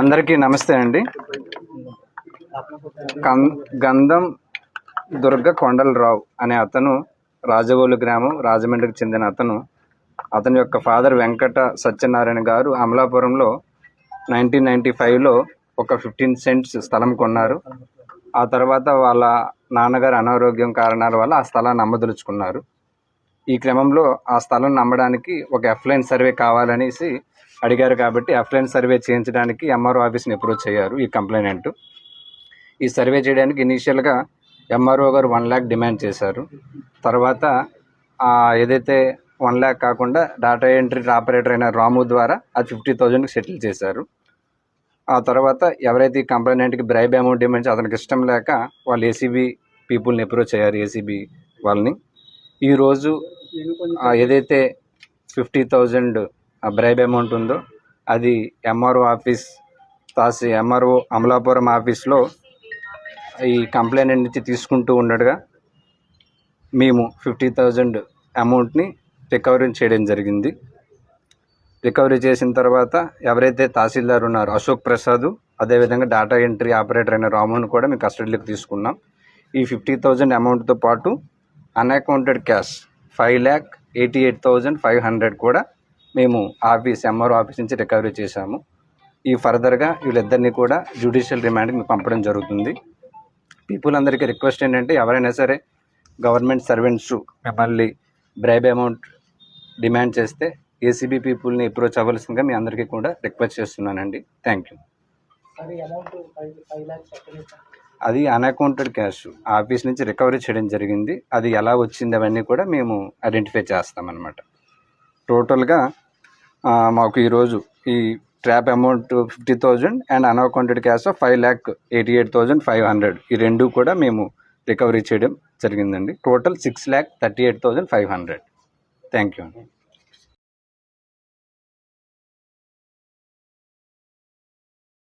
అందరికీ నమస్తే అండి. గంధం దుర్గ కొండలరావు అనే అతను రాజవోలు గ్రామం రాజమండ్రికి చెందిన అతని యొక్క ఫాదర్ వెంకట సత్యనారాయణ గారు అమలాపురంలో 1995లో ఒక 15 సెంట్స్ స్థలం కొన్నారు. ఆ తర్వాత వాళ్ళ నాన్నగారు అనారోగ్యం కారణాల వల్ల ఆ స్థలాన్ని అమ్మదలుచుకున్నారు. ఈ క్రమంలో ఆ స్థలం నమ్మడానికి ఒక ఎఫ్లైన్ సర్వే కావాలనేసి అడిగారు. కాబట్టి ఎఫ్లైన్ సర్వే చేయించడానికి ఎంఆర్ఓ ఆఫీస్ని అప్రోచ్ అయ్యారు ఈ కంప్లైనెంట్. ఈ సర్వే చేయడానికి ఇనీషియల్గా ఎంఆర్ఓ గారు 1 lakh డిమాండ్ చేశారు. తర్వాత ఏదైతే 1 lakh కాకుండా డేటా ఎంట్రీ ఆపరేటర్ అయిన రాము ద్వారా అది 50,000కి సెటిల్ చేశారు. ఆ తర్వాత ఎవరైతే ఈ కంప్లైనెంట్కి బ్రైబ్ అమౌంట్ ఇవ్వమని అతనికి ఇష్టం లేక వాళ్ళు ఏసీబీ పీపుల్ని అప్రోచ్ అయ్యారు. ఏసీబీ వాళ్ళని ఈరోజు ఏదైతే 50,000 బ్రైబ్ అమౌంట్ ఉందో అది ఎంఆర్ఓ ఆఫీస్ ఎంఆర్ఓ అమలాపురం ఆఫీస్లో ఈ కంప్లైంట్ నుంచి తీసుకుంటూ ఉండగా మేము 50,000 అమౌంట్ని రికవరీ చేయడం జరిగింది. రికవరీ చేసిన తర్వాత ఎవరైతే తహసీల్దార్ ఉన్నారో అశోక్ ప్రసాద్, అదేవిధంగా డేటా ఎంట్రీ ఆపరేటర్ అయిన రామును కూడా మేము కస్టడీలోకి తీసుకున్నాం. ఈ 50,000 అమౌంట్తో పాటు అన్అకౌంటెడ్ క్యాష్ 5,88,500 కూడా మేము ఎంఆర్ఓ ఆఫీస్ నుంచి రికవరీ చేశాము. ఈ ఫర్దర్గా వీళ్ళిద్దరినీ కూడా జ్యుడిషియల్ రిమాండ్కి పంపడం జరుగుతుంది. పీపుల్ అందరికీ రిక్వెస్ట్ ఏంటంటే ఎవరైనా సరే గవర్నమెంట్ సర్వెంట్స్ మిమ్మల్ని బ్రైబ్ అమౌంట్ డిమాండ్ చేస్తే ఏసీబీ పీపుల్ని అప్రోచ్ అవ్వాల్సిందిగా మీ అందరికీ కూడా రిక్వెస్ట్ చేస్తున్నానండి. Thank you. అది అన్అకౌంటెడ్ క్యాష్ ఆఫీస్ నుంచి రికవరీ చేయడం జరిగింది. అది ఎలా వచ్చింది అవన్నీ కూడా మేము ఐడెంటిఫై చేస్తామన్నమాట. టోటల్గా మాకు ఈరోజు ఈ trap amount 50,000 and unaccounted cash 5,88,500 ఈ రెండు కూడా మేము రికవరీ చేయడం జరిగిందండి. టోటల్ 6,38,500. థ్యాంక్ యూ అండి.